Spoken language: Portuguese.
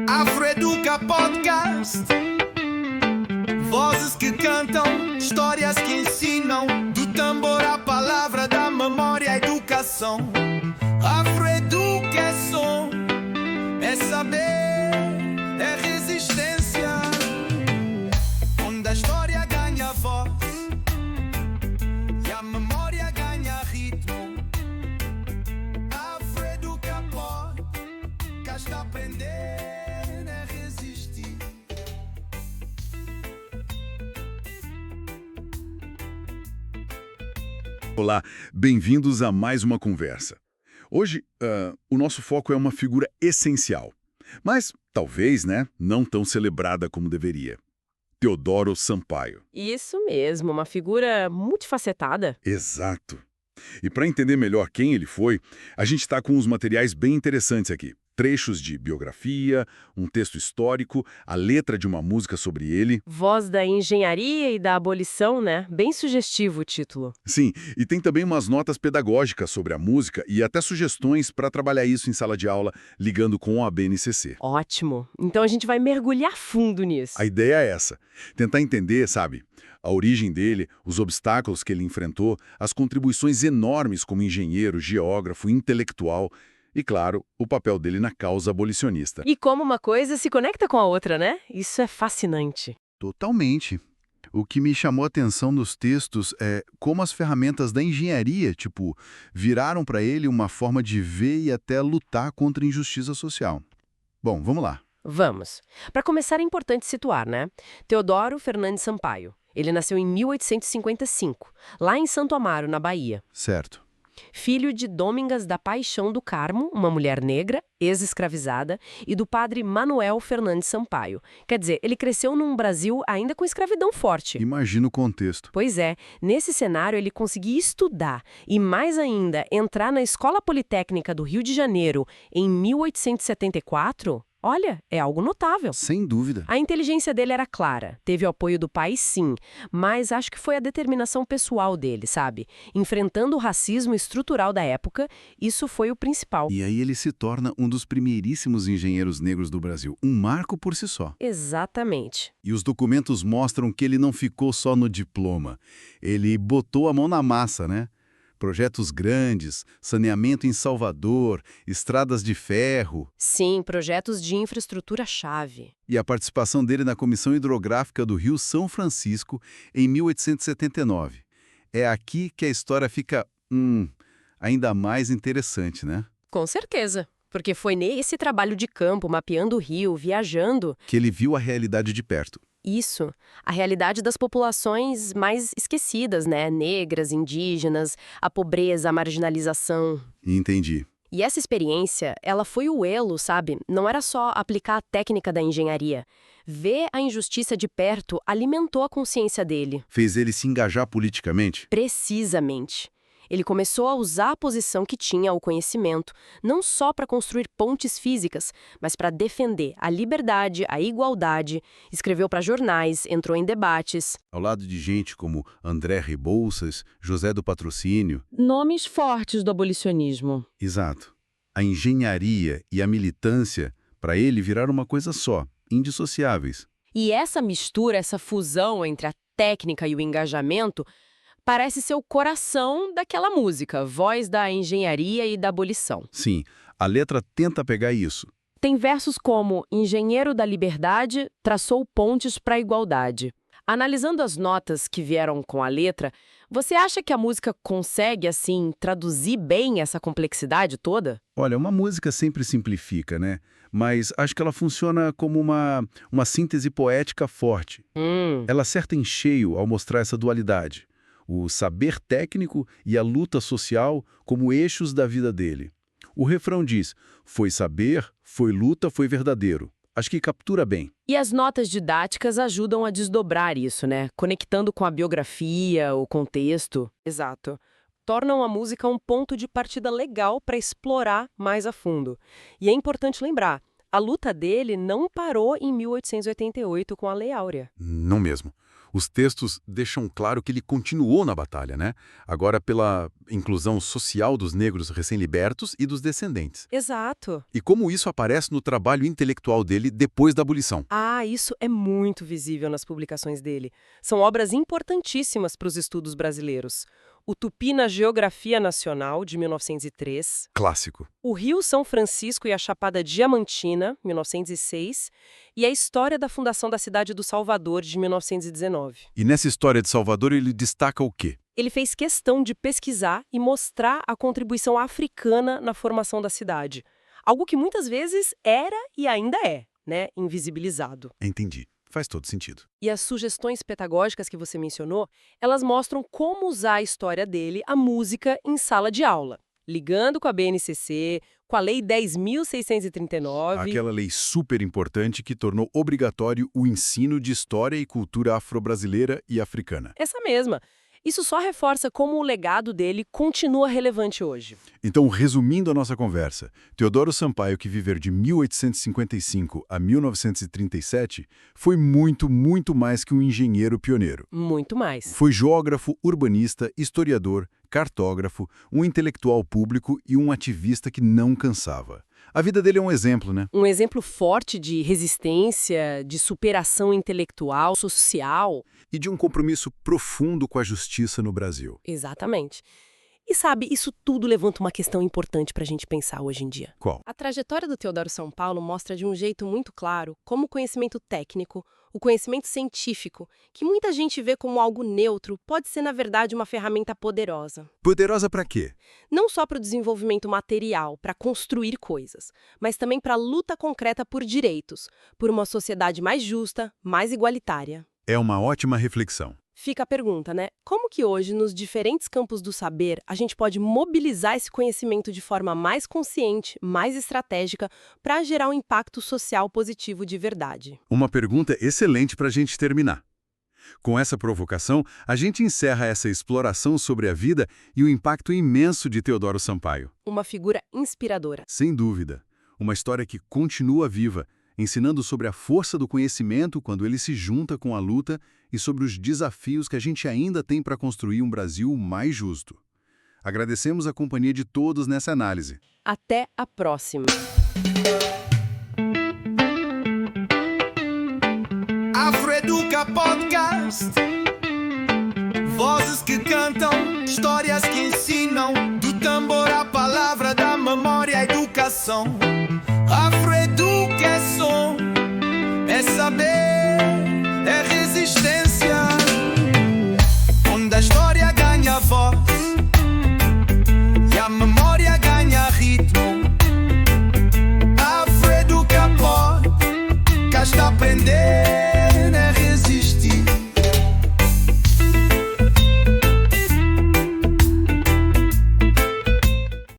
Afroeduca Podcast. Vozes que cantam, histórias que ensinam. Do tambor à palavra, da memória à educação. Afroeduca é som, é saber, é resistência. Onde a história ganha voz e a memória ganha ritmo. Afroeduca pode, cá está aprender, é resistir. Olá, bem-vindos a mais uma conversa. Hoje, o nosso foco é uma figura essencial, mas talvez, não tão celebrada como deveria. Teodoro Sampaio. Isso mesmo, uma figura multifacetada. Exato. E para entender melhor quem ele foi, a gente está com uns materiais bem interessantes aqui. Trechos de biografia, um texto histórico, a letra de uma música sobre ele. Voz da engenharia e da abolição, né? Bem sugestivo o título. Sim, e tem também umas notas pedagógicas sobre a música e até sugestões para trabalhar isso em sala de aula, ligando com a BNCC. Ótimo. Então a gente vai mergulhar fundo nisso. A ideia é essa, tentar entender, sabe, a origem dele, os obstáculos que ele enfrentou, as contribuições enormes como engenheiro, geógrafo, intelectual e, claro, o papel dele na causa abolicionista. E como uma coisa se conecta com a outra, né? Isso é fascinante. Totalmente. O que me chamou a atenção nos textos é como as ferramentas da engenharia, viraram para ele uma forma de ver e até lutar contra a injustiça social. Bom, vamos lá. Vamos. Para começar, é importante situar, né? Teodoro Fernandes Sampaio. Ele nasceu em 1855, lá em Santo Amaro, na Bahia. Certo. Filho de Domingas da Paixão do Carmo, uma mulher negra, ex-escravizada, e do padre Manuel Fernandes Sampaio. Quer dizer, ele cresceu num Brasil ainda com escravidão forte. Imagina o contexto. Pois é, nesse cenário ele conseguia estudar e, mais ainda, entrar na Escola Politécnica do Rio de Janeiro em 1874. Olha, é algo notável. Sem dúvida. A inteligência dele era clara, teve o apoio do pai sim, mas acho que foi a determinação pessoal dele, sabe? Enfrentando o racismo estrutural da época, isso foi o principal. E aí ele se torna um dos primeiríssimos engenheiros negros do Brasil, um marco por si só. Exatamente. E os documentos mostram que ele não ficou só no diploma. Ele botou a mão na massa, né? Projetos grandes, saneamento em Salvador, estradas de ferro. Sim, projetos de infraestrutura-chave. E a participação dele na Comissão Hidrográfica do Rio São Francisco em 1879. É aqui que a história fica, ainda mais interessante, né? Com certeza, porque foi nesse trabalho de campo, mapeando o rio, viajando, Que ele viu a realidade de perto. isso, a realidade das populações mais esquecidas, né? Negras, indígenas, a pobreza, a marginalização. Entendi. E essa experiência, ela foi o elo, sabe? Não era só aplicar a técnica da engenharia. Ver a injustiça de perto alimentou a consciência dele. Fez ele se engajar politicamente? Precisamente. Ele começou a usar a posição que tinha, o conhecimento, não só para construir pontes físicas, mas para defender a liberdade, a igualdade. Escreveu para jornais, entrou em debates. Ao lado de gente como André Rebouças, José do Patrocínio. Nomes fortes do abolicionismo. Exato. A engenharia e a militância, para ele, viraram uma coisa só, indissociáveis. E essa mistura, essa fusão entre a técnica e o engajamento, parece ser o coração daquela música, Voz da Engenharia e da Abolição. Sim, a letra tenta pegar isso. Tem versos como Engenheiro da Liberdade traçou pontes para a igualdade. Analisando as notas que vieram com a letra, você acha que a música consegue, assim, traduzir bem essa complexidade toda? Olha, uma música sempre simplifica, né? Mas acho que ela funciona como uma síntese poética forte. Ela acerta em cheio ao mostrar essa dualidade. O saber técnico e a luta social como eixos da vida dele. O refrão diz, foi saber, foi luta, foi verdadeiro. Acho que captura bem. E as notas didáticas ajudam a desdobrar isso, né? Conectando com a biografia, o contexto. Exato. Tornam a música um ponto de partida legal para explorar mais a fundo. E é importante lembrar, a luta dele não parou em 1888 com a Lei Áurea. Não mesmo. Os textos deixam claro que ele continuou na batalha, né? Agora pela inclusão social dos negros recém-libertos e dos descendentes. Exato. E como isso aparece no trabalho intelectual dele depois da abolição. Ah, isso é muito visível nas publicações dele. São obras importantíssimas para os estudos brasileiros. O Tupi na Geografia Nacional, de 1903. Clássico. O Rio São Francisco e a Chapada Diamantina, 1906. E a História da Fundação da Cidade do Salvador, de 1919. E nessa história de Salvador ele destaca o quê? Ele fez questão de pesquisar e mostrar a contribuição africana na formação da cidade. Algo que muitas vezes era e ainda é, né, invisibilizado. Entendi. Faz todo sentido. E as sugestões pedagógicas que você mencionou, elas mostram como usar a história dele, a música, em sala de aula. Ligando com a BNCC, com a Lei 10.639... Aquela lei super importante que tornou obrigatório o ensino de história e cultura afro-brasileira e africana. Essa mesma. Isso só reforça como o legado dele continua relevante hoje. Então, resumindo a nossa conversa, Teodoro Sampaio, que viveu de 1855 a 1937, foi muito mais que um engenheiro pioneiro. Muito mais. Foi geógrafo, urbanista, historiador, cartógrafo, um intelectual público e um ativista que não cansava. A vida dele é um exemplo, né? Um exemplo forte de resistência, de superação intelectual, social. E de um compromisso profundo com a justiça no Brasil. Exatamente. E sabe, isso tudo levanta uma questão importante para a gente pensar hoje em dia. Qual? A trajetória do Teodoro Sampaio mostra de um jeito muito claro como o conhecimento técnico, o conhecimento científico, que muita gente vê como algo neutro, pode ser, na verdade, uma ferramenta poderosa. Poderosa para quê? Não só para o desenvolvimento material, para construir coisas, mas também para a luta concreta por direitos, por uma sociedade mais justa, mais igualitária. É uma ótima reflexão. Fica a pergunta, né? Como que hoje, nos diferentes campos do saber, a gente pode mobilizar esse conhecimento de forma mais consciente, mais estratégica, para gerar um impacto social positivo de verdade? Uma pergunta excelente para a gente terminar. Com essa provocação, a gente encerra essa exploração sobre a vida e o impacto imenso de Teodoro Sampaio. Uma figura inspiradora. Sem dúvida. Uma história que continua viva, ensinando sobre a força do conhecimento quando ele se junta com a luta e sobre os desafios que a gente ainda tem para construir um Brasil mais justo. Agradecemos a companhia de todos nessa análise. Até a próxima! Afroeduca Podcast. Vozes que cantam, histórias que ensinam, do tambor